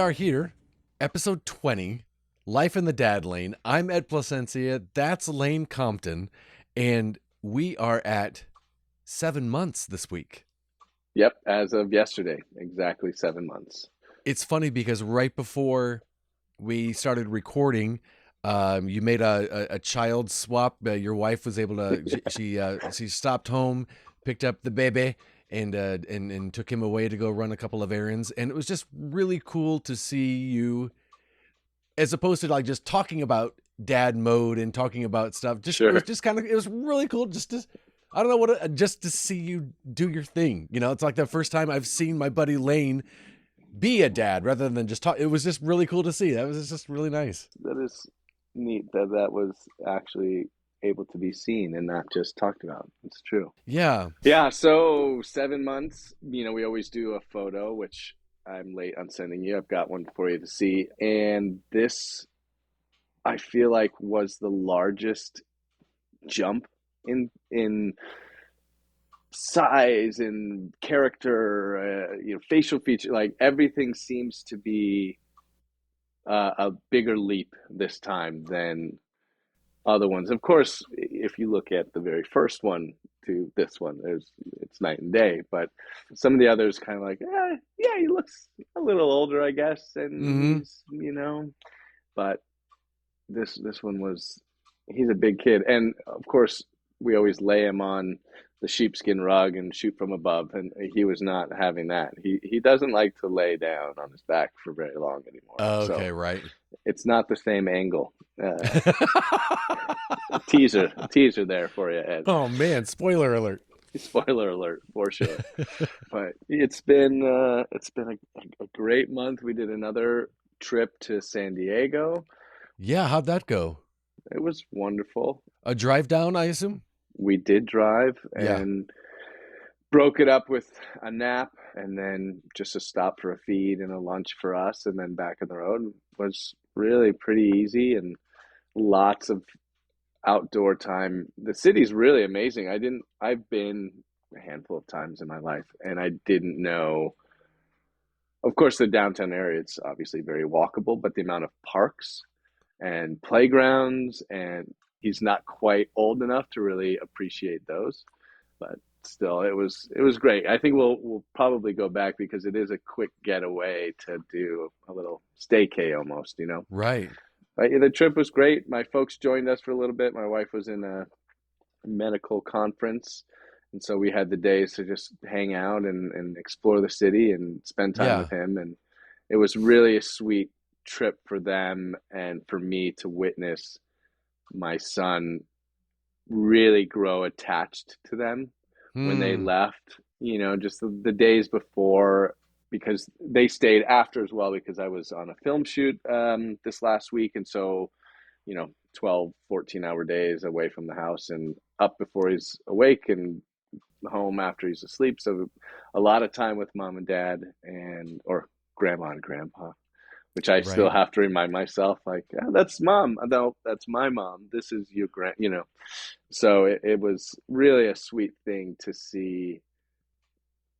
are here, episode 20, Life in the Dad Lane. I'm Ed Placencia. That's Lane Compton. And we are at 7 months this week. Yep, as of yesterday, exactly 7 months. It's funny because right before we started recording, you made a child swap. Your wife was able to, she stopped home, picked up the baby, and took him away to go run a couple of errands. And it was just really cool to see you, as opposed to like just talking about dad mode and talking about stuff. It was Sure. just kind of, it was really cool just to, I don't know just to see you do your thing. You know, it's like the first time I've seen my buddy Lane be a dad rather than just talk. It was just really cool to see. That was just really nice. That is neat that was actually able to be seen and not just talked about. It's true. Yeah. Yeah, so 7 months, we always do a photo, which I'm late on sending you. I've got one for you to see. And this, I feel like, was the largest jump in size and character, facial feature, like everything seems to be a bigger leap this time than other ones. Of course, if you look at the very first one to this one, it's night and day. But some of the others kind of like, yeah, he looks a little older, I guess, and Mm-hmm. he's. But this one he's a big kid, and of course we always lay him on the sheepskin rug and shoot from above, and he was not having that. He doesn't like to lay down on his back for very long anymore, Okay, so right. it's not the same angle. Teaser there for you, Ed. Oh man, spoiler alert. Spoiler alert for sure. But it's been a great month. We did another trip to San Diego. Yeah, how'd that go? It was wonderful. A drive down, I assume? We did drive Yeah. and broke it up with a nap and then just a stop for a feed and a lunch for us, and then back on the road was really pretty easy and lots of outdoor time. The city's really amazing. I've been a handful of times in my life and I didn't know. Of course, the downtown area, it's obviously very walkable, but the amount of parks and playgrounds, and he's not quite old enough to really appreciate those, but still it was great. I think we'll probably go back because it is a quick getaway to do a little staycay almost. Right. But yeah, the trip was great. My folks joined us for a little bit. My wife was in a medical conference, and so we had the days to just hang out and explore the city and spend time Yeah. with him. And it was really a sweet trip for them and for me to witness my son really grow attached to them when they Hmm. left, just the days before, because they stayed after as well, because I was on a film shoot this last week. And so, 12, 14-hour days away from the house and up before he's awake and home after he's asleep. So a lot of time with mom and dad or grandma and grandpa, which I still Right. have to remind myself, like, that's mom. No, that's my mom. This is your grand. So it was really a sweet thing to see.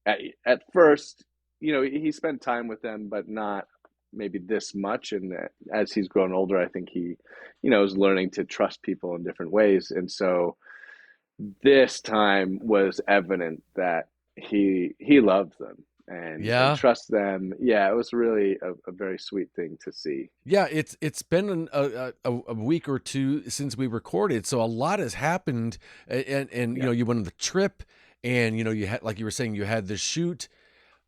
At first, he spent time with them, but not maybe this much. And as he's grown older, I think he, is learning to trust people in different ways. And so this time was evident that he loves them and Yeah. trusts them. Yeah, it was really a very sweet thing to see. Yeah, it's been a week or two since we recorded, so a lot has happened, and Yeah. you went on the trip, and you had, like you were saying, you had the shoot.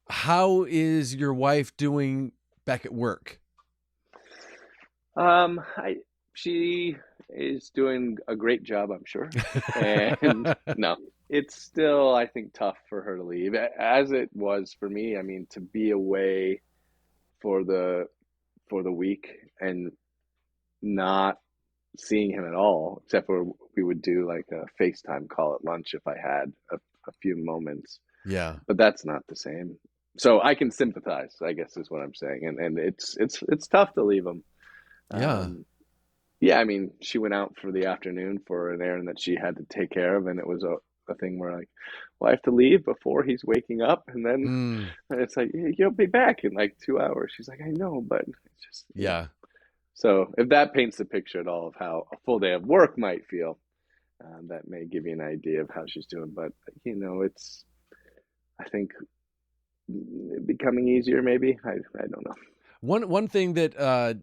How is your wife doing back at work? She is doing a great job, I'm sure. And no, it's still, I think, tough for her to leave, as it was for me. I mean, to be away for the week and not seeing him at all, except for we would do like a FaceTime call at lunch if I had a few moments. Yeah. But that's not the same. So I can sympathize, I guess is what I'm saying. And it's tough to leave him. Yeah. Um, yeah, I mean, she went out for the afternoon for an errand that she had to take care of, and it was a thing where like, well, I have to leave before he's waking up, and then Mm, and it's like you'll be back in like 2 hours. She's like, I know, but it's just yeah. So if that paints the picture at all of how a full day of work might feel, that may give you an idea of how she's doing. But it's I think becoming easier. Maybe I don't know. One thing that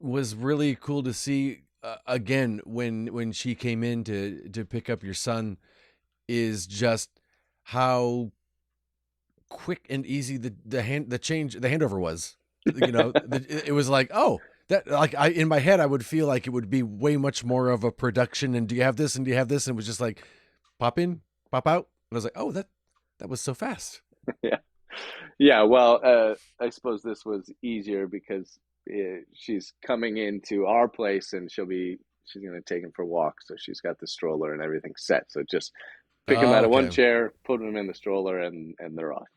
was really cool to see again when she came in to pick up your son is just how quick and easy the handover was. It was like, oh, that, like, I in my head I would feel like it would be way much more of a production, and do you have this, and do you have this, and it was just like pop in, pop out, and I was like, oh, that was so fast. Yeah, yeah. Well, I suppose this was easier because she's coming into our place, and she's going to take him for a walk, so she's got the stroller and everything set. So just pick him Oh, out of one okay. chair, put him in the stroller, and they're off.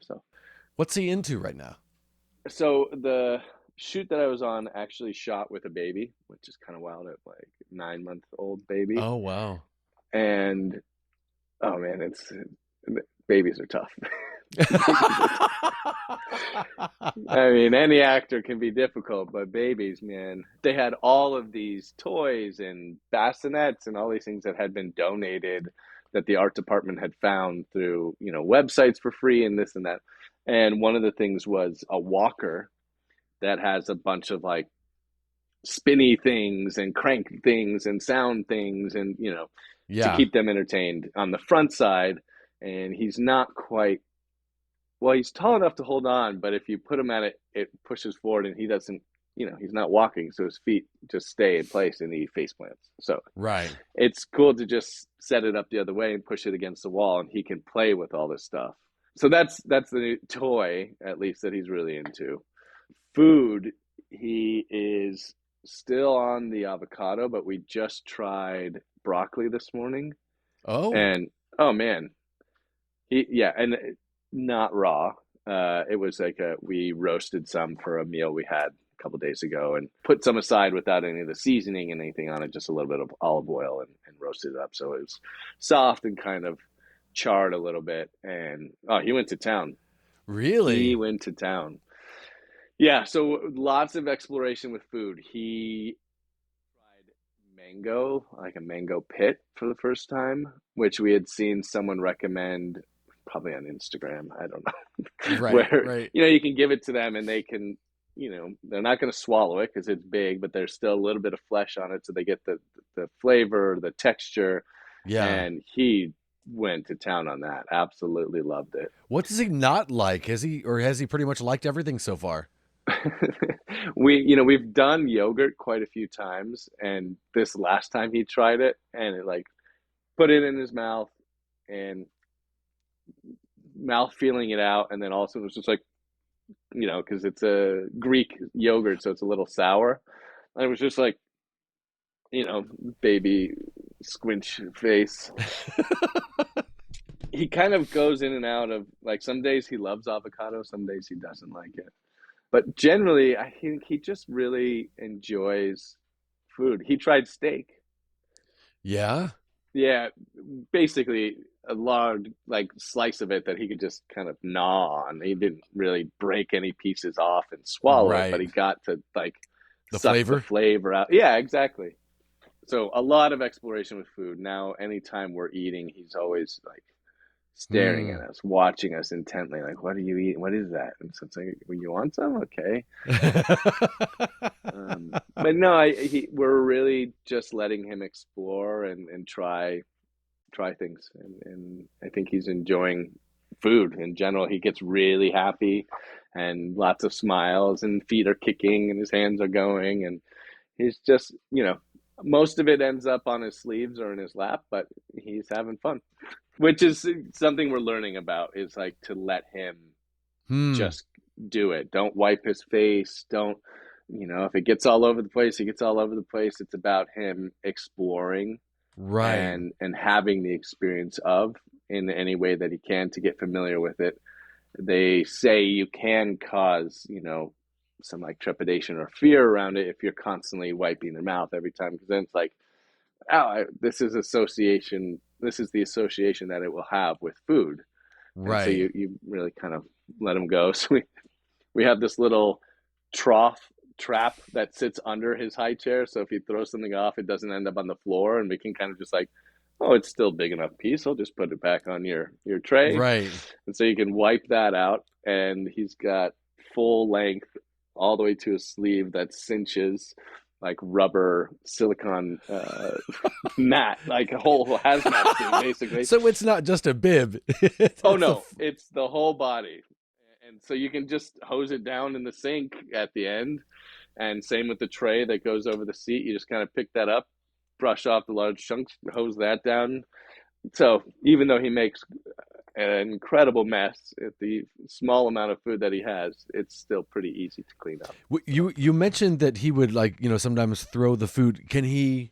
What's he into right now? So the shoot that I was on actually shot with a baby, which is kind of wild, at like 9 month old baby. Oh, wow. And oh man, it's babies are tough. I mean, any actor can be difficult, but babies, man, they had all of these toys and bassinets and all these things that had been donated that the art department had found through, websites for free and this and that. And one of the things was a walker that has a bunch of like spinny things and crank things and sound things and, to Yeah. keep them entertained on the front side. And he's not quite well, he's tall enough to hold on, but if you put him at it, it pushes forward and he doesn't, he's not walking, so his feet just stay in place and he face plants. So Right. it's cool to just set it up the other way and push it against the wall and he can play with all this stuff. So that's the new toy, at least, that he's really into. Food, he is still on the avocado, but we just tried broccoli this morning. Oh. And oh man, yeah, and not raw. It was like we roasted some for a meal we had a couple days ago and put some aside without any of the seasoning and anything on it, just a little bit of olive oil and roasted it up. So it was soft and kind of charred a little bit. And oh, he went to town. He Really? went to town. Yeah, so lots of exploration with food. He tried mango, like a mango pit for the first time, which we had seen someone recommend probably on Instagram. I don't know. Right, Where, right. you can give it to them and they can, they're not going to swallow it because it's big, but there's still a little bit of flesh on it. So they get the flavor, the texture. Yeah. And he went to town on that. Absolutely loved it. What does he not like? Has he pretty much liked everything so far? We've done yogurt quite a few times, and this last time he tried it, and it like put it in his mouth and mouth feeling it out, and then also it was just like because it's a Greek yogurt, so it's a little sour, and it was just like you know baby squinch face. He kind of goes in and out of like some days he loves avocado, some days he doesn't like it. But generally, I think he just really enjoys food. He tried steak. Yeah. Yeah, basically a large like slice of it that he could just kind of gnaw on. He didn't really break any pieces off and swallow it, but Right. he got to like The suck the flavor? flavor out. Yeah, exactly. So a lot of exploration with food. Now, anytime we're eating, he's always like staring Hmm. at us, watching us intently, like, "What are you eating? What is that?" And so it's like, "Well, you want some? Okay." But no, we're really just letting him explore and try things, and I think he's enjoying food in general. He gets really happy, and lots of smiles, and feet are kicking, and his hands are going, and he's just most of it ends up on his sleeves or in his lap, but he's having fun, which is something we're learning about. Is like to let him Hmm. just do it. Don't wipe his face. Don't, if it gets all over the place, it gets all over the place. It's about him exploring Right. and having the experience of in any way that he can to get familiar with it. They say you can cause, some like trepidation or fear around it if you're constantly wiping their mouth every time, because then it's like this is association. This is the association that it will have with food, and so Right. you really kind of let him go. So we have this little trough trap that sits under his high chair. So if he throws something off, it doesn't end up on the floor, and we can kind of just like, oh, it's still big enough piece. I'll just put it back on your tray, Right. and so you can wipe that out. And he's got full length all the way to his sleeve that cinches like rubber silicone mat, like a whole hazmat suit, basically. So it's not just a bib. Oh It's a no, it's the whole body. And so you can just hose it down in the sink at the end. And same with the tray that goes over the seat. You just kind of pick that up, brush off the large chunks, hose that down. So even though he makes an incredible mess at the small amount of food that he has, it's still pretty easy to clean up. You mentioned that he would like, sometimes throw the food. Can he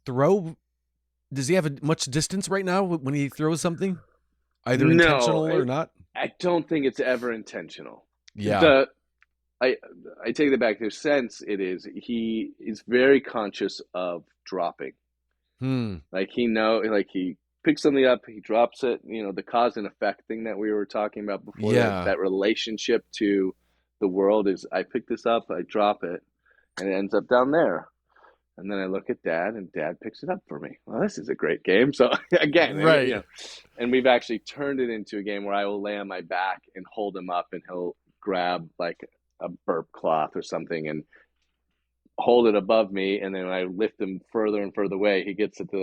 throw? Does he have much distance right now when he throws something, either No, intentional or not? I don't think it's ever intentional. Yeah. The I I take that back. There's sense it is. He is very conscious of dropping. Hmm. Like like he picks something up, he drops it. The cause and effect thing that we were talking about before. Yeah. That relationship to the world is: I pick this up, I drop it, and it ends up down there. And then I look at Dad, and Dad picks it up for me. Well, this is a great game. So again, Right. and we've actually turned it into a game where I will lay on my back and hold him up, and he'll grab like a burp cloth or something and hold it above me, and then I lift him further and further away. He gets it to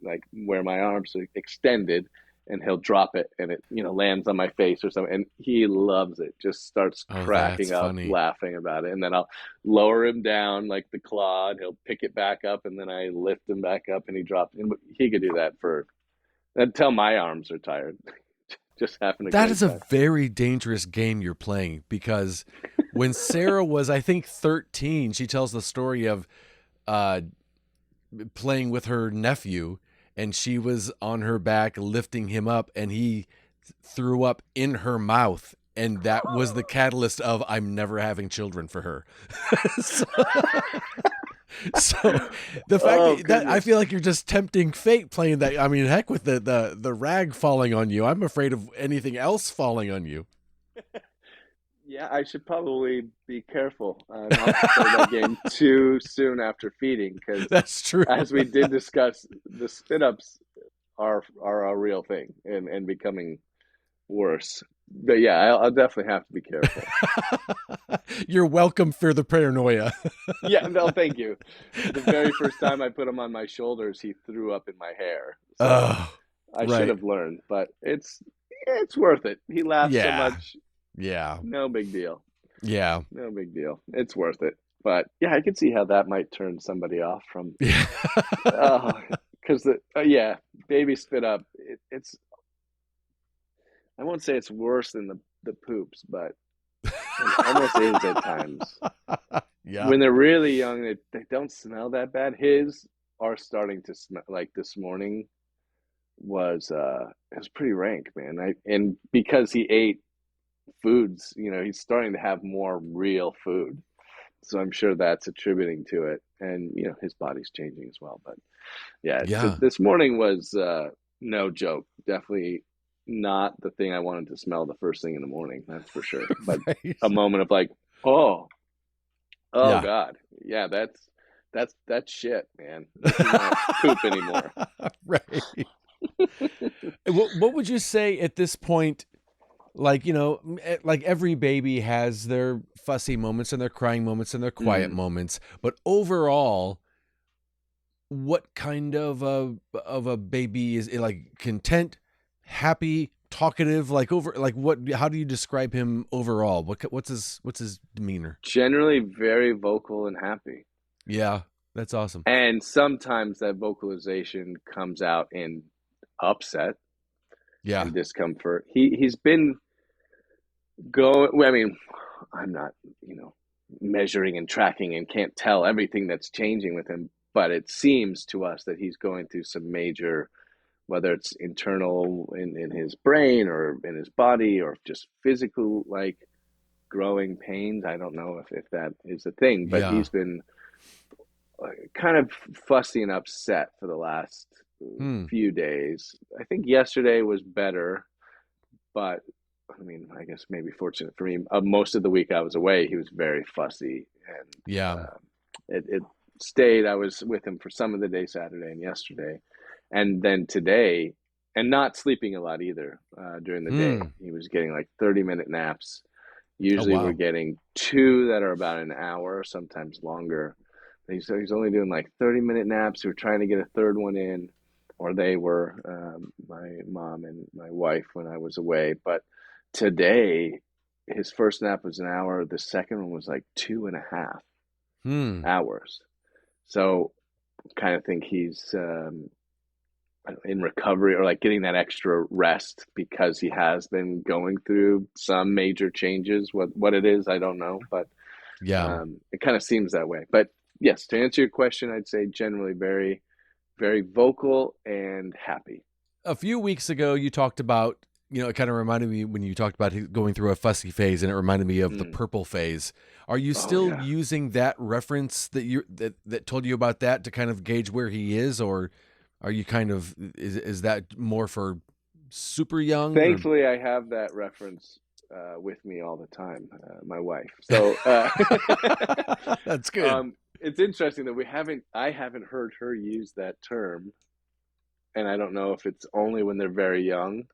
like where my arms are extended, and he'll drop it, and it lands on my face or something, and he loves it. Just starts Oh, that's cracking up, funny. laughing about it, and then I'll lower him down like the claw, and he'll pick it back up, and then I lift him back up, and he drops. And he could do that for until my arms are tired. Just having a That great is a time. very dangerous game you're playing because when Sarah was, I think, 13, she tells the story of uh, playing with her nephew, and she was on her back lifting him up, and he threw up in her mouth. And that was the catalyst of I'm never having children for her. so, so the fact Oh that I feel goodness. like you're just tempting fate playing that. I mean, heck with the rag falling on you. I'm afraid of anything else falling on you. Yeah, I should probably be careful not to play that game too soon after feeding, because That's true. as we did discuss, the spit ups are a real thing and becoming worse. But yeah, I'll definitely have to be careful. You're welcome for the paranoia. Yeah, no, thank you. The very first time I put him on my shoulders, he threw up in my hair. So Oh, I should right. have learned, but it's worth it. He laughs so Yeah. much, Yeah. no big deal. Yeah. No big deal. It's worth it. But yeah, I could see how that might turn somebody off from Yeah. because yeah, baby spit up. It's I won't say it's worse than the poops, but it almost is at times. Yeah. When they're really young, they don't smell that bad. His are starting to smell like this morning was it was pretty rank, man. And because he ate foods, he's starting to have more real food. So I'm sure that's attributing to it. And his body's changing as well. But yeah, Yeah. this morning was no joke. Definitely not the thing I wanted to smell the first thing in the morning, that's for sure. But Right. a moment of like, oh, oh Yeah. God. Yeah, that's shit, man. This is not poop anymore. Right. What would you say at this point? Like, like every baby has their fussy moments and their crying moments and their quiet Mm. moments, but overall, what kind of a baby is it, like content, happy, talkative, like like what, how do you describe him overall? What's his demeanor? Generally very vocal and happy. Yeah, that's awesome. And sometimes that vocalization comes out in upset Yeah. and discomfort. He's been going, well, I mean, I'm not, measuring and tracking and can't tell everything that's changing with him, but it seems to us that he's going through some major, whether it's internal in his brain or in his body or just physical, like growing pains. I don't know if that is a thing, but Yeah. he's been kind of fussy and upset for the last Hmm. few days. I think yesterday was better, but I mean, I guess maybe fortunate for me. Most of the week I was away, he was very fussy, and Yeah. it stayed. I was with him for some of the day, Saturday and yesterday, and then today, and not sleeping a lot either during the day. Hmm. He was getting like 30-minute naps. Oh, Usually we're wow. getting two that are about an hour, sometimes longer. He's only doing like 30-minute naps. We're trying to get a third one in, or they were, my mom and my wife when I was away. But today, his first nap was an hour. The second one was like 2.5 Hmm. hours. So kind of think he's in recovery or like getting that extra rest because he has been going through some major changes. What it is, I don't know, but Yeah. it kind of seems that way. But yes, to answer your question, I'd say generally very, very vocal and happy. A few weeks ago, you talked about, it kind of reminded me when you talked about going through a fussy phase, and it reminded me of the Mm. purple phase. Are you Oh still yeah. using that reference that told you about that to kind of gauge where he is, or are you kind of is that more for super young or? Thankfully, I have that reference with me all the time, my wife. So That's good. it's interesting that I haven't heard her use that term, and I don't know if it's only when they're very young.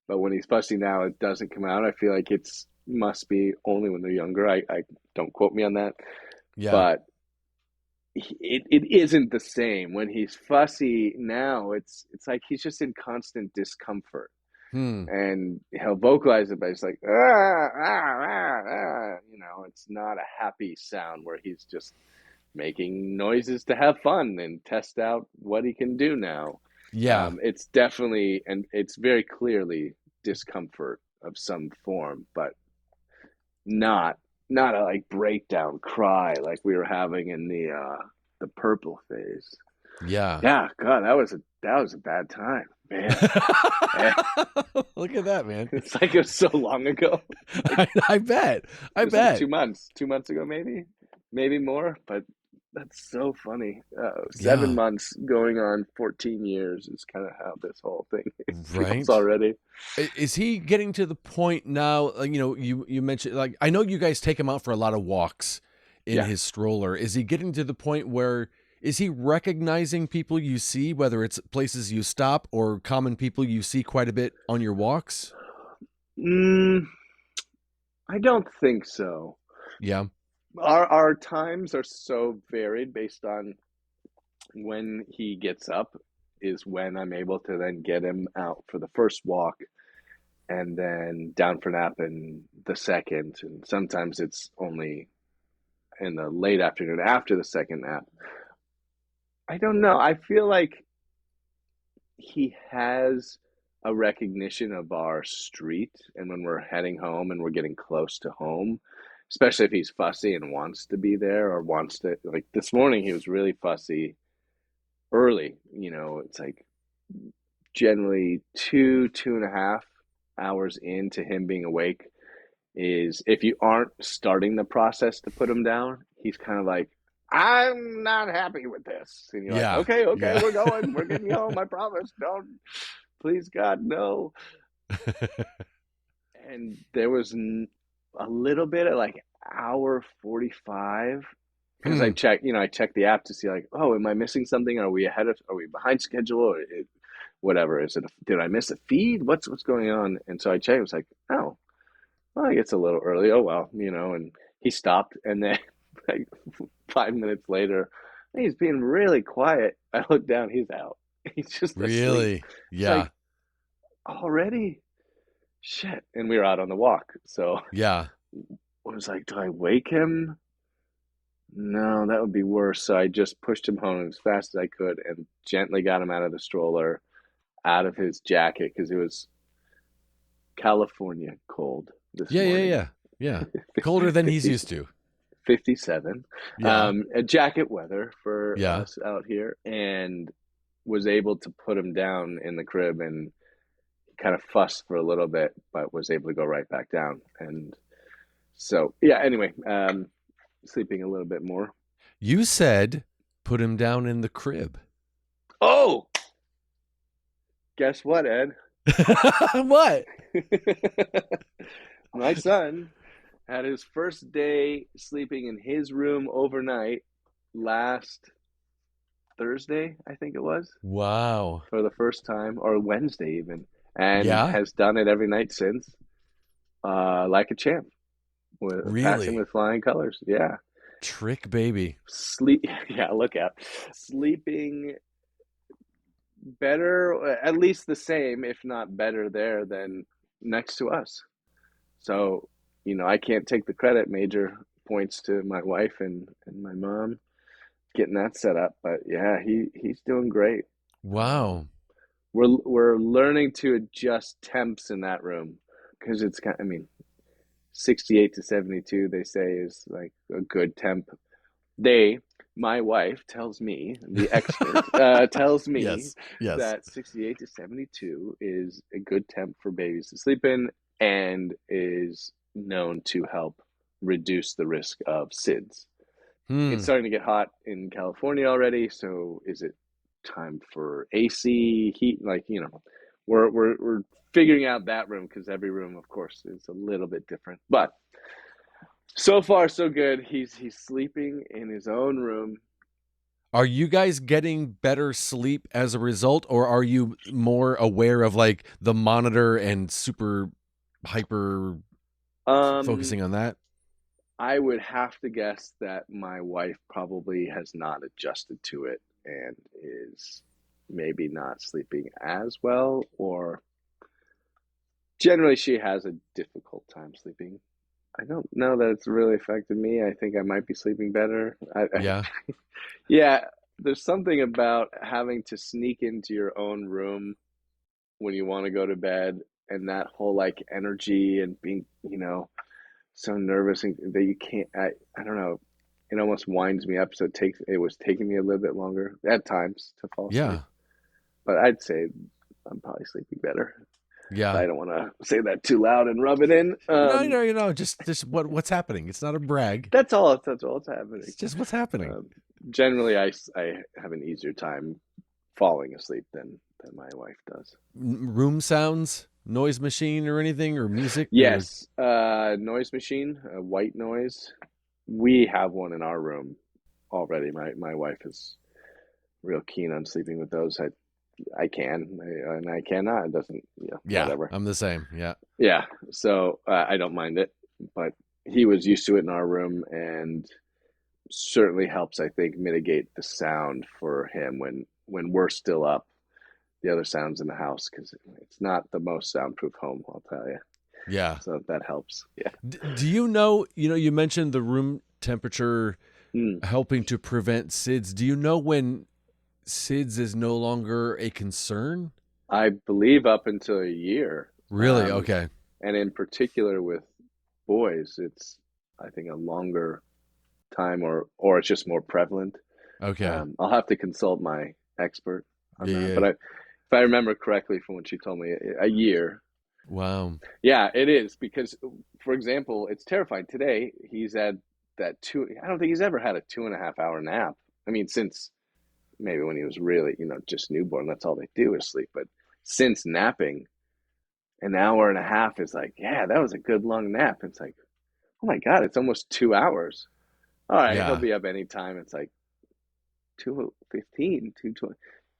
But when he's fussy now, it doesn't come out. I feel like it's must be only when they're younger. I don't quote me on that, Yeah. but it isn't the same when he's fussy now. It's like he's just in constant discomfort, Hmm. and he'll vocalize it, but it's like ah, ah, ah, ah. It's not a happy sound where he's just making noises to have fun and test out what he can do now. Yeah. It's definitely, and it's very clearly discomfort of some form, but not not a like breakdown cry like we were having in the purple phase. Yeah. Yeah, God, that was a bad time, man. Eh, Look at that, man. it's like it was so long ago. Like I bet. it I was like bet. 2 months ago, maybe more. But that's so funny. Seven Yeah. months going on 14 years is kind of how this whole thing feels Right. already. Is he getting to the point now? You mentioned, like, I know you guys take him out for a lot of walks in Yeah. his stroller. Is he getting to the point where is he recognizing people you see, whether it's places you stop or common people you see quite a bit on your walks? Mm, I don't think so. Yeah. Our times are so varied based on when he gets up is when I'm able to then get him out for the first walk and then down for nap in the second. And sometimes it's only in the late afternoon after the second nap. I don't know. I feel like he has a recognition of our street, and when we're heading home and we're getting close to home, especially if he's fussy and wants to be there or wants to, like this morning, he was really fussy early. It's like generally 2.5 hours into him being awake is if you aren't starting the process to put him down, he's kind of like, I'm not happy with this. And you're like, Yeah. okay, okay, Yeah. we're going. We're getting you home. I promise. Don't, please, God, no. And there was a little bit at like hour 45 because Hmm. I check the app to see like, oh, am I missing something? Are we behind schedule? Or whatever. Did I miss a feed? What's going on? And so I checked. It was like, oh, well, it's a little early. Oh well, and he stopped, and then like 5 minutes later, he's being really quiet. I look down, he's out. He's just asleep. Really? It's like Yeah. already shit. And we were out on the walk, so Yeah. I was like, do I wake him? No, that would be worse. So I just pushed him home as fast as I could and gently got him out of the stroller, out of his jacket because it was California cold this Yeah. Yeah. morning. Yeah. Yeah. Colder than he's 50, used to. 57. Yeah. A jacket weather for Yeah. us out here, and was able to put him down in the crib and kind of fussed for a little bit, but was able to go right back down. And so, yeah, anyway, sleeping a little bit more. You said put him down in the crib. Oh, guess what, Ed? What? My son had his first day sleeping in his room overnight last Thursday, I think it was, Wow. for the first time, or Wednesday even, and Yeah? has done it every night since, like a champ, passing Really? with flying colors. Yeah, Trick baby. sleep. Yeah, look out. Sleeping better, at least the same, if not better, there than next to us. So, I can't take the credit. Major points to my wife and my mom getting that set up. But yeah, he's doing great. Um, Wow. we're learning to adjust temps in that room because it's kind. I mean, 68 to 72, they say, is like a good temp. My wife tells me, the expert tells me Yes. Yes. that 68 to 72 is a good temp for babies to sleep in and is known to help reduce the risk of SIDS. It's Hmm. starting to get hot in California already, so is it time for AC heat? Like, we're figuring out that room because every room, of course, is a little bit different. But so far, so good. He's sleeping in his own room. Are you guys getting better sleep as a result, or are you more aware of like the monitor and super hyper Um, focusing on that? I would have to guess that my wife probably has not adjusted to it and is maybe not sleeping as well, or generally she has a difficult time sleeping. I don't know that it's really affected me. I think I might be sleeping better. Yeah. Yeah, there's something about having to sneak into your own room when you want to go to bed and that whole like energy and being, so nervous and that you can't. I don't know. It almost winds me up. So it was taking me a little bit longer at times to fall asleep. Yeah. But I'd say I'm probably sleeping better. But Yeah. I don't want to say that too loud and rub it in. Just what's happening. It's not a brag. That's all that's happening. It's just what's happening. Um, Generally, I have an easier time falling asleep than my wife does. Room sounds, noise machine or anything or music or Yes, noise machine, white noise. We have one in our room already. My wife is real keen on sleeping with those. I can, and I cannot. It doesn't, yeah, whatever. I'm the same. Yeah. Yeah, so I don't mind it, but he was used to it in our room, and certainly helps, I think, mitigate the sound for him when we're still up. The other sounds in the house because it's not the most soundproof home, I'll tell you. Yeah. So that helps. Yeah. Do you know, you mentioned the room temperature Mm. helping to prevent SIDS. Do you know when SIDS is no longer a concern? I believe up until a year. Really? Okay. And in particular with boys, it's I think a longer time or it's just more prevalent. Okay. I'll have to consult my expert on Yeah, that, yeah. but if I remember correctly from what she told me, a year. Wow. Yeah, it is because, for example, it's terrifying. Today he's had that two. I don't think he's ever had a 2.5 hour nap. I mean, since maybe when he was really, just newborn, that's all they do is sleep. But since napping, an hour and a half is like, yeah, that was a good long nap. It's like, oh my God, it's almost 2 hours. All right, he'll Yeah. be up anytime. It's like 2:15, 2:20.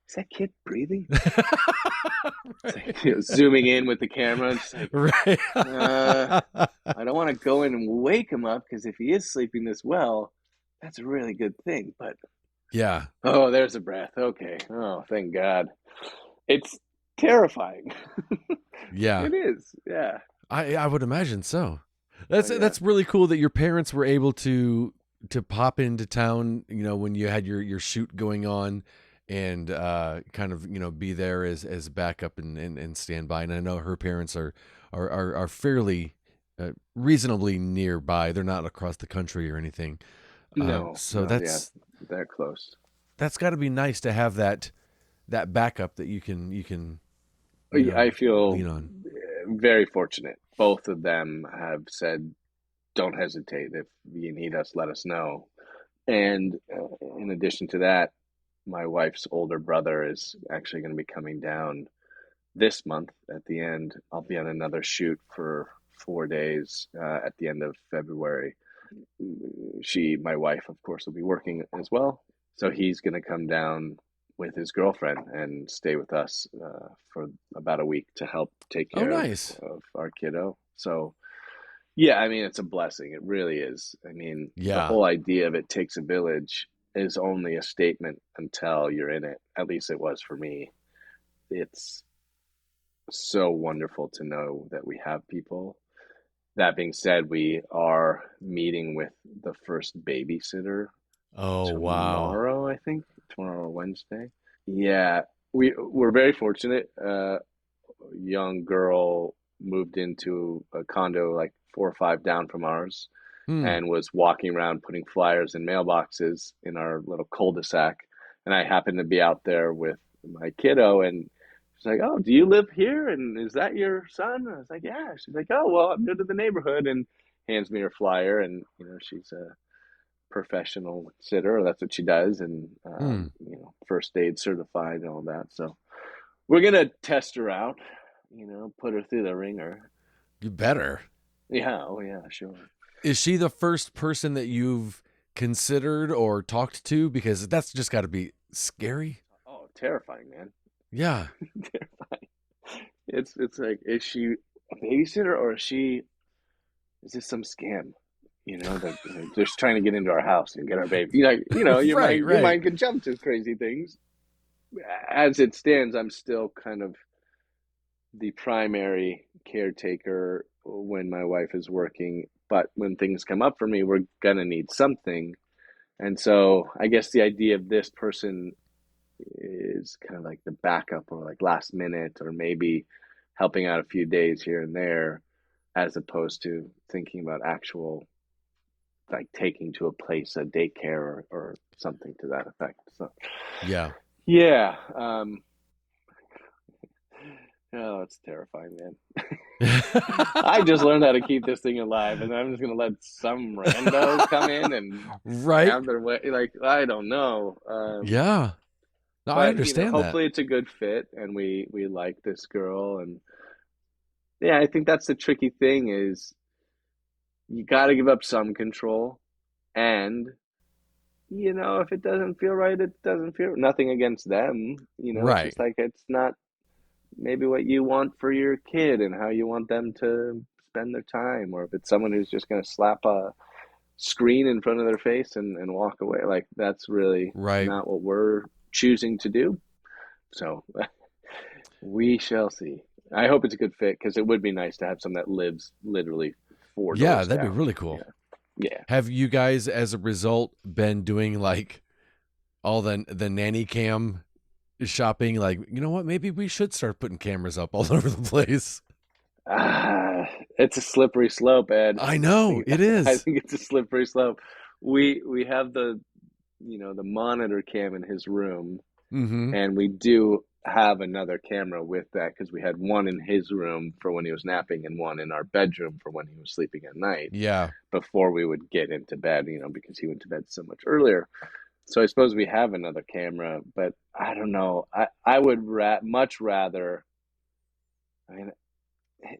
Is that kid breathing? It's Right. like, zooming in with the camera. And just like, Right. I don't want to go in and wake him up because if he is sleeping this well, that's a really good thing. But Yeah. oh, there's a breath. Okay. Oh, thank God. It's terrifying. Yeah. It is. Yeah. I would imagine so. Oh, That's yeah. that's really cool that your parents were able to pop into town, when you had your shoot going on and kind of, be there as backup and standby. And I know her parents are fairly reasonably nearby. They're not across the country or anything. No, So no, yeah, that's they're close. that's got to be nice to have that backup that you can I feel lean on. very fortunate. Both of them have said, "Don't hesitate. If you need us, let us know." And in addition to that, my wife's older brother is actually going to be coming down this month at the end. I'll be on another shoot for 4 days at the end of February. My wife, of course, will be working as well. So he's going to come down with his girlfriend and stay with us for about a week to help take Oh, care nice. of our kiddo. So, yeah, I mean, it's a blessing. It really is. I mean, the Yeah. whole idea of it takes a village is only a statement until you're in it. At least it was for me. It's so wonderful to know that we have people. That being said, we are meeting with the first babysitter Oh, wow. tomorrow, I think, tomorrow or Wednesday. Yeah, we're very fortunate. Young girl moved into a condo like 4 or 5 down from ours Hmm. and was walking around putting flyers in mailboxes in our little cul-de-sac. And I happened to be out there with my kiddo, and she's like, "Oh, do you live here? And is that your son?" I was like, "Yeah." She's like, "Oh, well, I'm new to the neighborhood," and hands me her flyer. And she's a professional sitter. That's what she does, and Hmm. first aid certified and all that. So we're gonna test her out. Put her through the ringer. You better. Yeah. Oh, yeah. Sure. Is she the first person that you've considered or talked to? Because that's just got to be scary. Oh, terrifying, man. Yeah. Terrifying. It's like, is she a babysitter or is this some scam? They're just trying to get into our house and get our baby. Your Right, mind your right. mind can jump to crazy things. As it stands, I'm still kind of the primary caretaker when my wife is working. But when things come up for me, we're gonna need something. And so I guess the idea of this person is kind of like the backup or like last minute or maybe helping out a few days here and there as opposed to thinking about actual like taking to a place a daycare or something to that effect. So Yeah. yeah, oh, it's terrifying, man. I just learned how to keep this thing alive, and I'm just gonna let some rando come in and Right. have their way. Like, I don't know, Yeah. No, I but understand that. hopefully it's a good fit, and we like this girl, and yeah, I think that's the tricky thing is you got to give up some control, and if it doesn't feel right, it doesn't feel. Nothing against them, it's Right. just like it's not maybe what you want for your kid and how you want them to spend their time, or if it's someone who's just going to slap a screen in front of their face and walk away, like that's really Right. not what we're choosing to do. So we shall see. I hope it's a good fit because it would be nice to have someone that lives literally four Yeah, doors that'd be down. really cool. Yeah. Yeah. Have you guys, as a result, been doing like all the nanny cam shopping? Like, you know what? Maybe we should start putting cameras up all over the place. Ah, it's a slippery slope, Ed. I know it I is. think it's a slippery slope. We have the monitor cam in his room, Mm-hmm. and we do have another camera with that because we had one in his room for when he was napping and one in our bedroom for when he was sleeping at night Yeah. before we would get into bed, because he went to bed so much earlier. So I suppose we have another camera, but I don't know. I would much rather. I mean,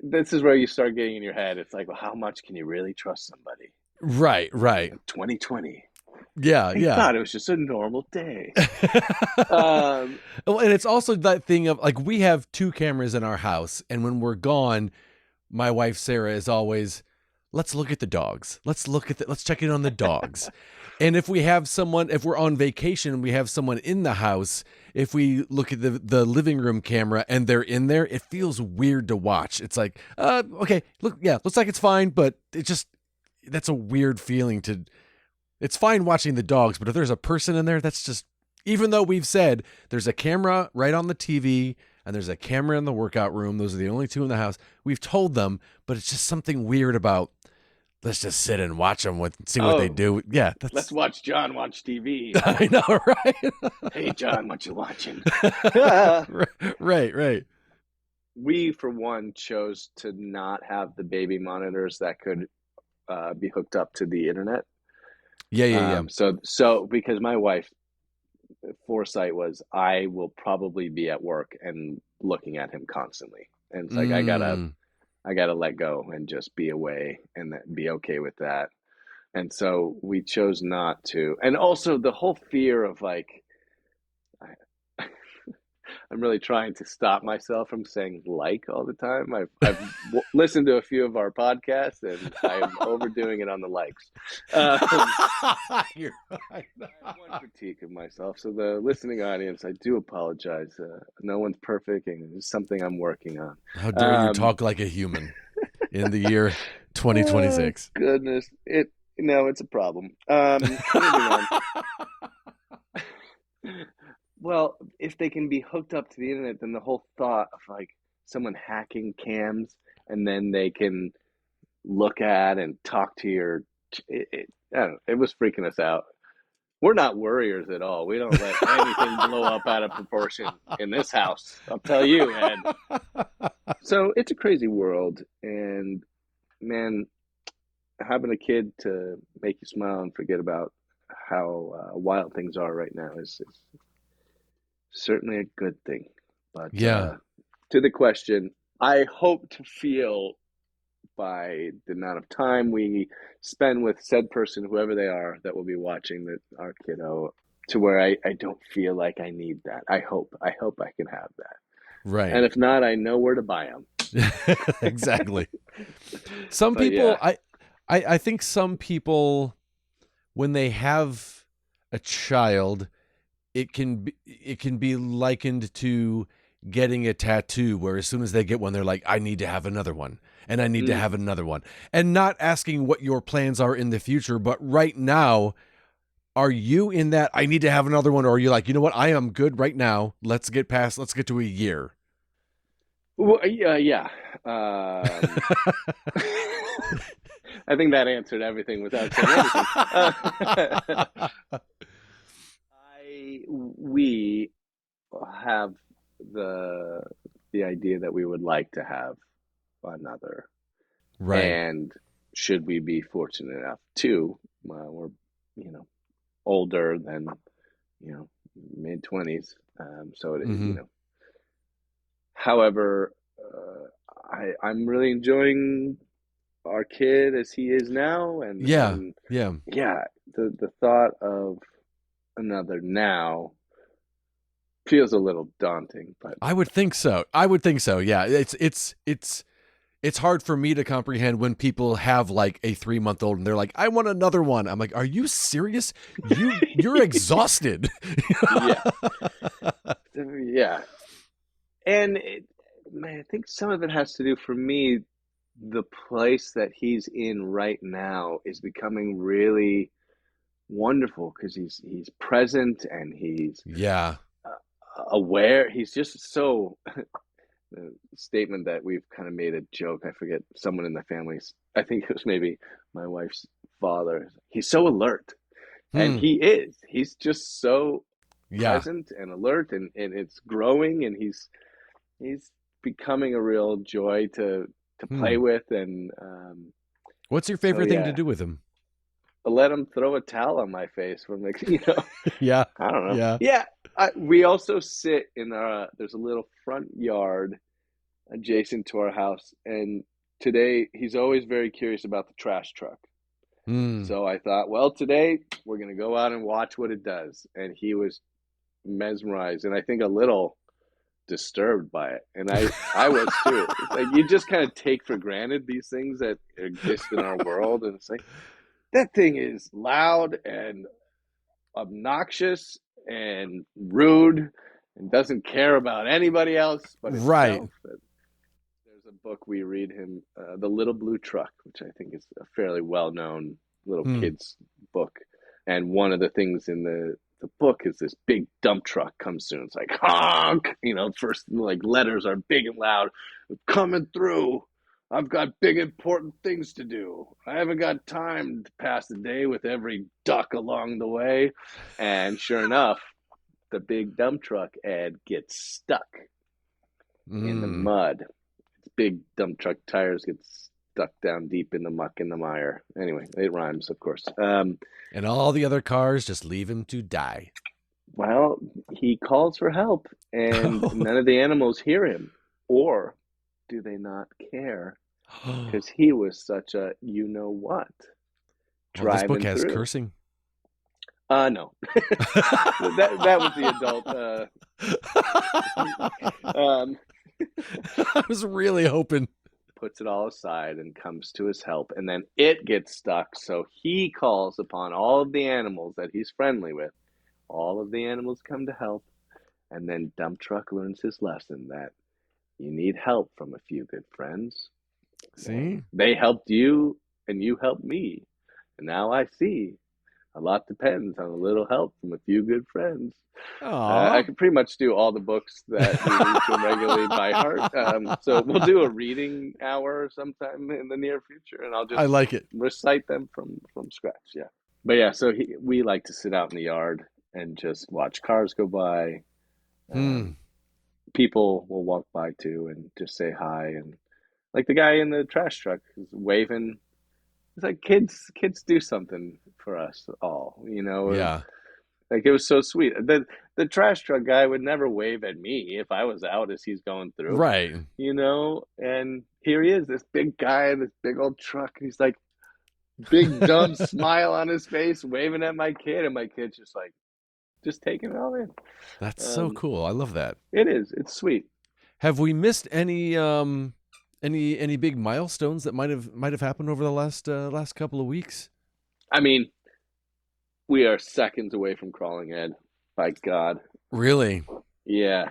this is where you start getting in your head. It's like, well, how much can you really trust somebody? Right. Right. 2020. Yeah. I Yeah. thought it was just a normal day. Um, Well, and it's also that thing of like we have two cameras in our house, and when we're gone, my wife Sarah is always, let's look at the dogs. Let's check in on the dogs. And if we have someone, if we're on vacation, we have someone in the house. If we look at the living room camera and they're in there, it feels weird to watch. It's like, okay, look, yeah, looks like it's fine, but that's a weird feeling to. It's fine watching the dogs, but if there's a person in there, that's just. Even though we've said there's a camera right on the TV and there's a camera in the workout room, those are the only two in the house. We've told them, but it's just something weird about let's just sit and watch them see what they oh, do. Yeah, let's that's watch John watch TV. I know, Hey, John, what you watching? right? Right, right. We, for one, chose to not have the baby monitors that could be hooked up to the internet. Yeah, yeah, yeah. So because my wife foresight was I will probably be at work and looking at him constantly. And it's like Mm. I gotta let go and just be away and be okay with that. And so we chose not to. And also the whole fear of like I, I'm really trying to stop myself from saying like all the time. I've listened to a few of our podcasts and I'm overdoing it on the likes. Um, You're right. I have one critique of myself. So the listening audience, I do apologize. No one's perfect, and it's something I'm working on. How dare you Um, talk like a human in the year oh 2026? goodness, it's a problem. Moving on. Well, if they can be hooked up to the internet, then the whole thought of like someone hacking cams and then they can look at and talk to I don't know, it was freaking us out. We're not worriers at all. We don't let anything blow up out of proportion in this house. I'll tell you, Ed. So it's a crazy world, and man, having a kid to make you smile and forget about how wild things are right now is certainly a good thing. But Yeah. to the question, I hope to feel by the amount of time we spend with said person, whoever they are, that will be watching our kiddo, to where I don't feel like I need that. I hope I can have that. Right. And if not, I know where to buy them. Exactly. Some But people, yeah, I think some people, when they have a child, it can be likened to getting a tattoo, where as soon as they get one, they're like, I need to have another one, and I need to mm, have another one, and not asking what your plans are in the future, but right now, are you in that I need to have another one, or are you like, you know what, I am good right now. Let's get to a year. well, yeah. I think that answered everything without saying anything. We have the the idea that we would like to have another, Right. and should we be fortunate enough to, we're you know older than mid 20s, so Mm-hmm. However, I'm really enjoying our kid as he is now, Yeah. and Yeah. yeah, the thought of another now feels a little daunting, but I would think so. I would think so. Yeah. It's hard for me to comprehend when people have like a 3-month-old and they're like, I want another one. I'm like, are you serious? You're exhausted. yeah, yeah, and man, I think some of it has to do for me. The place that he's in right now is becoming really wonderful because he's present and he's Yeah. aware. He's just so the statement that we've kind of made a joke. I forget, someone in the family. I think it was maybe my wife's father. He's so alert, and Hmm. he is. He's just so Yeah. present and alert, and it's growing, and he's becoming a real joy to Hmm. play with, and What's your so favorite thing to yeah. do with him? I let him throw a towel on my face when like Yeah. I don't know. Yeah. Yeah, we also sit in our. There's a little front yard adjacent to our house, and today he's always very curious about the trash truck. Hmm. So I thought, well, today we're gonna go out and watch what it does, and he was mesmerized, and I think a little disturbed by it, and I was too. It's like you just kind of take for granted these things that exist in our world, and it's like that thing is loud and obnoxious and rude and doesn't care about anybody else but Right. itself. There's a book we read him, The Little Blue Truck, which I think is a fairly well known little Hmm. kids book. And one of the things in the book is this big dump truck comes through. It's like honk, first like letters are big and loud, coming through. I've got big important things to do. I haven't got time to pass the day with every duck along the way. And sure enough, the big dump truck Ed gets stuck in the Hmm. mud. Big dump truck tires get stuck down deep in the muck and the mire. Anyway, it rhymes, of course. And all the other cars just leave him to die. Well, he calls for help, and none of the animals hear him. Or do they not care? Because he was such a you know what Well, this book driving has through. cursing. No, that was the adult. I was really hoping. Puts it all aside and comes to his help, and then it gets stuck. So he calls upon all of the animals that he's friendly with. All of the animals come to help, and then Dump Truck learns his lesson that you need help from a few good friends. See? They helped you, and you helped me, and now I see. A lot depends on a little help from a few good friends. I Aww. can pretty much do all the books that we read to regularly by heart. So we'll do a reading hour sometime in the near future, and I'll I just like it. recite them from scratch. Yeah, but yeah. So we like to sit out in the yard and just watch cars go by. Hmm. People will walk by too and just say hi, and like the guy in the trash truck is waving. It's like kids do something for us all, you know. Yeah. Like it was so sweet. The trash truck guy would never wave at me if I was out as he's going through, Right. you know. And here he is, this big guy in this big old truck. And he's like, big dumb smile on his face, waving at my kid, and my kid's just like, just taking it all in. That's so Um, cool. I love that. it is. It's sweet. Have we missed any big milestones that might have happened over the last couple of weeks? I mean, we are seconds away from crawling, Ed. By God. Really? Yeah.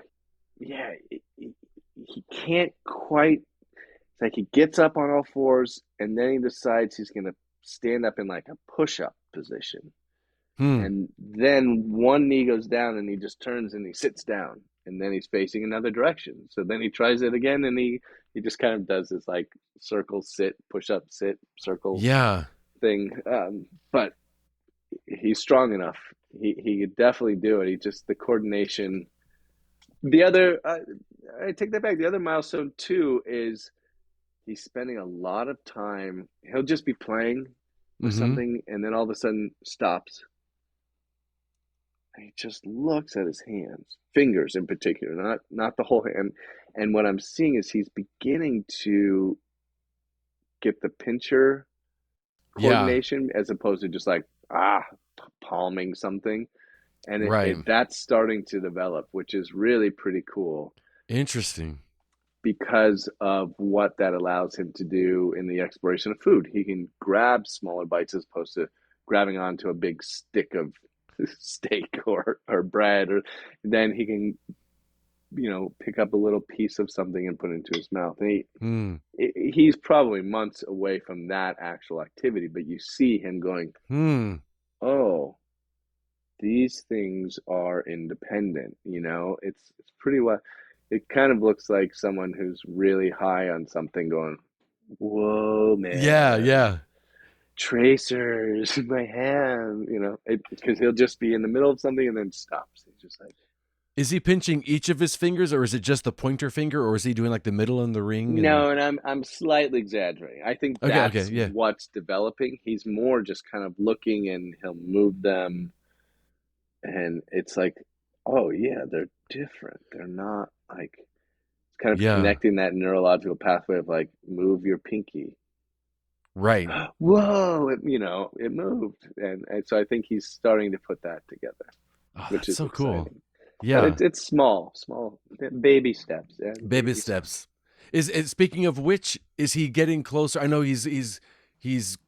Yeah. He can't quite. It's like he gets up on all fours and then he decides he's going to stand up in like a push up position. Hmm. And then one knee goes down and he just turns and he sits down and then he's facing another direction. So then he tries it again and he just kind of does this like circle, sit, push up, sit, circle Yeah. thing. But he's strong enough. He could definitely do it. He just, the coordination. The other, I take that back. The other milestone too is he's spending a lot of time. He'll just be playing with Mm-hmm. something and then all of a sudden stops. And he just looks at his hands, fingers in particular, not the whole hand. And what I'm seeing is he's beginning to get the pincher Yeah. coordination as opposed to just like palming something. And Right. that's starting to develop, which is really pretty cool Interesting. because of what that allows him to do in the exploration of food. He can grab smaller bites as opposed to grabbing onto a big stick of steak or bread, or then he can, you know, pick up a little piece of something and put it into his mouth. And Hmm. he's probably months away from that actual activity, but you see him going, Hmm. oh, these things are independent, you know. It's pretty well. It kind of looks like someone who's really high on something going, whoa, Yeah. man, Yeah. tracers, my hand, you know, because he'll just be in the middle of something and then stops. He's just like, Is he pinching each of his fingers, or is it just the pointer finger, or is he doing like the middle and the ring? And no, and I'm slightly exaggerating. I think okay, okay, that's yeah. what's developing. He's more just kind of looking and he'll move them, and it's like, oh yeah, they're different. They're not like kind of Yeah. connecting that neurological pathway of like move your pinky. Right. Whoa, you know, it moved, and so I think he's starting to put that together, Oh, which that's is so cool. exciting. But Yeah. it's small baby steps, and Baby baby steps. steps. Is speaking of which, is he getting closer? I know he's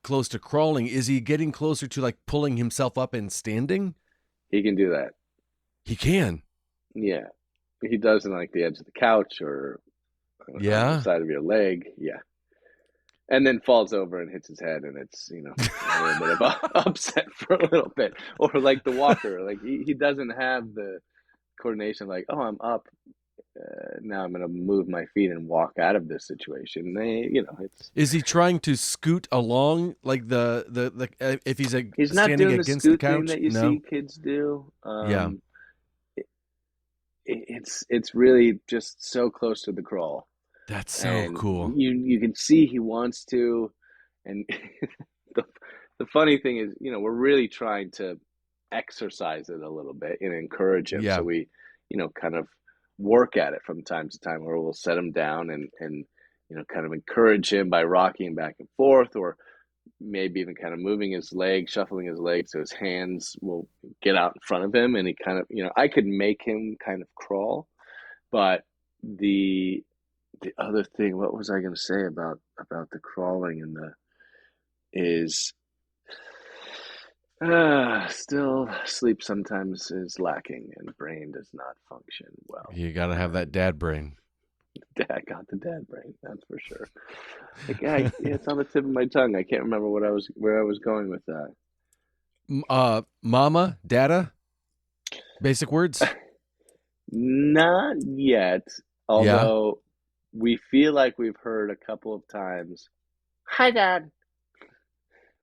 close to crawling. Is he getting closer to like pulling himself up and standing? He can do that. He can. Yeah, he doesn't like the edge of the couch or on the Yeah. side of your leg. Yeah, and then falls over and hits his head, and it's, you know, a little bit of upset for a little bit. Or like the walker, like he doesn't have the coordination. Like, oh, I'm up. Now I'm going to move my feet and walk out of this situation. They, you know, it's Is he trying to scoot along like the if he's he's not standing doing the against the scoot thing couch? that you No. see kids do. Yeah. It's really just so close to the crawl. That's so and cool. you can see he wants to. And the the funny thing is, we're really trying to exercise it a little bit and encourage him. Yeah. So we, kind of work at it from time to time, where we'll set him down and kind of encourage him by rocking him back and forth, or maybe even kind of moving his leg, shuffling his leg so his hands will get out in front of him, and he kind of, I could make him kind of crawl. But the other thing, what was I going to say about the crawling and the is still sleep sometimes is lacking and brain does not function well. You got to have that dad brain. Dad got the dad brain, that's for sure. Like, yeah, it's on the tip of my tongue. I can't remember where I was going with that. Mama, dada, basic words. Not yet, Yeah. although we feel like we've heard a couple of times, "Hi, Dad,"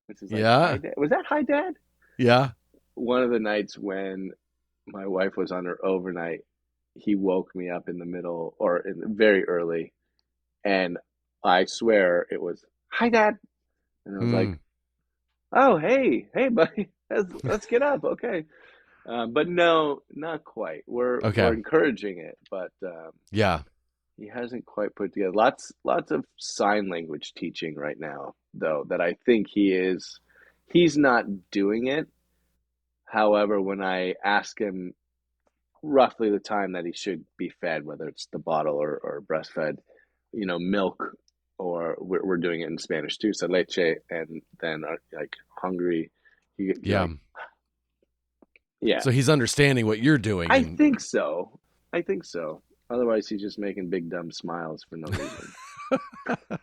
which is like, "Hi, Yeah. Dad." Was that "Hi, Dad"? Yeah. One of the nights when my wife was on her overnight, he woke me up in the middle or very early, and I swear it was "Hi, Dad," and I was like, Mm. "Oh, hey, buddy, let's get up, okay." But no, not quite. We're Okay. encouraging it, but Yeah. he hasn't quite put together. Lots of sign language teaching right now, though, that I think he's not doing it. However, when I ask him roughly the time that he should be fed, whether it's the bottle or breastfed, milk, or we're doing it in Spanish too, so leche, and then like hungry, you're Yeah. like, yeah, So he's understanding what you're doing, I and think so. I think so. Otherwise, he's just making big dumb smiles for no reason,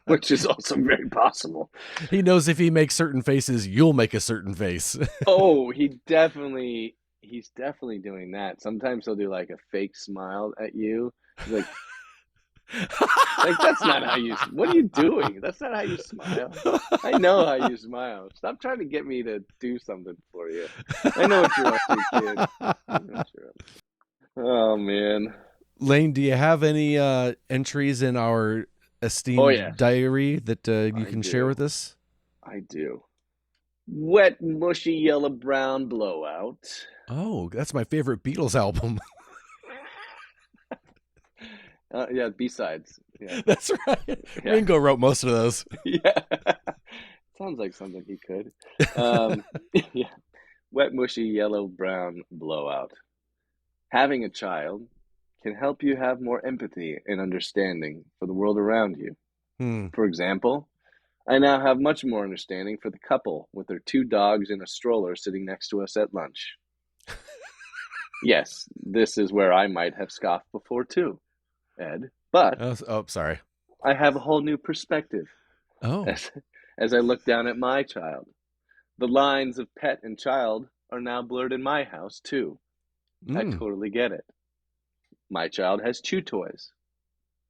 which is also very possible. he knows if he makes certain faces, you'll make a certain face. Oh, he's definitely doing that. Sometimes he'll do like a fake smile at you. He's like that's not how you. What are you doing? That's not how you smile. I know how you smile. Stop trying to get me to do something for you. I know what you're up to, kid. I know what you're up to. Oh man. Lane, do you have any entries in our Oh esteemed yes, diary that you I can share do. with us? I do. Wet, mushy, yellow, brown blowout. Oh, that's my favorite Beatles album. Yeah, B-sides. Yeah, That's right. yeah, Ringo wrote most of those. yeah. Sounds like something he could. Um, yeah. Wet, mushy, yellow, brown blowout. Having a child can help you have more empathy and understanding for the world around you. Hmm. For example, I now have much more understanding for the couple with their two dogs in a stroller sitting next to us at lunch. Yes, this is where I might have scoffed before too, Ed. But Oh, sorry. I have a whole new perspective Oh. as, as I look down at my child. The lines of pet and child are now blurred in my house too. I Mm. totally get it. My child has chew toys.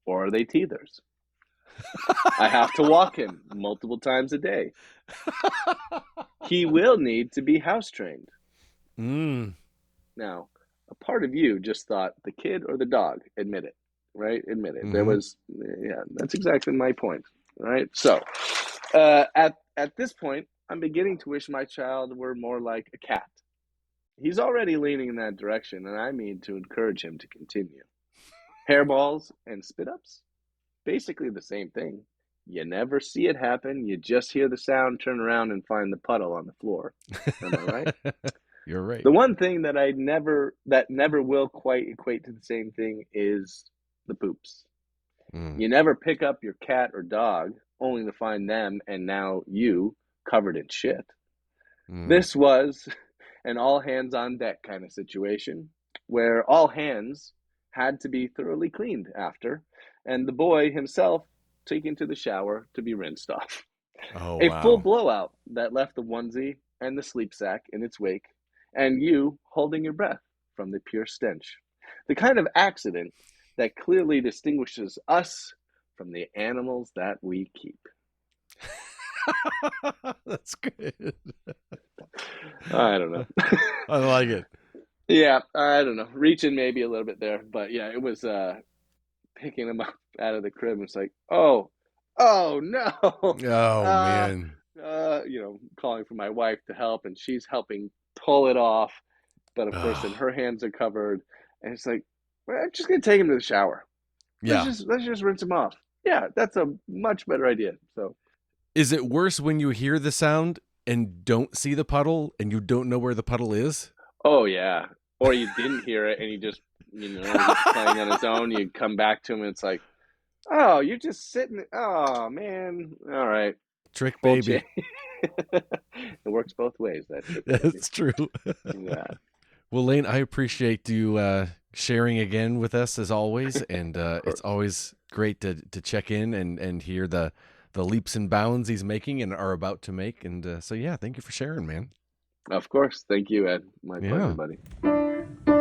Or are they teethers? I have to walk him multiple times a day. He will need to be house trained. Mm. Now, a part of you just thought the kid or the dog. Admit it, right? Admit it. There Hmm. was, yeah, that's exactly my point. Right. So, at this point, I'm beginning to wish my child were more like a cat. He's already leaning in that direction, and I mean to encourage him to continue. Hairballs and spit ups, basically the same thing. You never see it happen. You just hear the sound, turn around, and find the puddle on the floor. Am I right? You're right. The one thing that never will quite equate to the same thing is the poops. Mm. You never pick up your cat or dog only to find them and now you covered in shit. Mm. This was an all hands on deck kind of situation where all hands had to be thoroughly cleaned after, and the boy himself taken to the shower to be rinsed off. Oh, A full wow. blowout that left the onesie and the sleep sack in its wake, and you holding your breath from the pure stench. The kind of accident that clearly distinguishes us from the animals that we keep. That's good. I don't know. I like it. Yeah, I don't know. Reaching maybe a little bit there, but yeah, it was picking them up out of the crib, and it's like, oh no, Oh uh, man. calling for my wife to help, and she's helping pull it off, but of course, then Oh, her hands are covered, and it's like, well, I'm just gonna take him to the shower. Let's yeah. just let's just rinse him off. Yeah, that's a much better idea. So, Is it worse when you hear the sound and don't see the puddle and you don't know where the puddle is? oh yeah, or you didn't hear it, and he's playing on his own. You come back to him, and it's like, oh, you're just sitting. Oh man, all right, Trick full baby. change. It works both ways. That trick baby. That's true. Yeah, Well, Lane, I appreciate you sharing again with us as always, and of it's course, always great to check in and hear the leaps and bounds he's making and are about to make. And so, yeah, thank you for sharing, man. of course. Thank you, Ed. My pleasure, Yeah. buddy.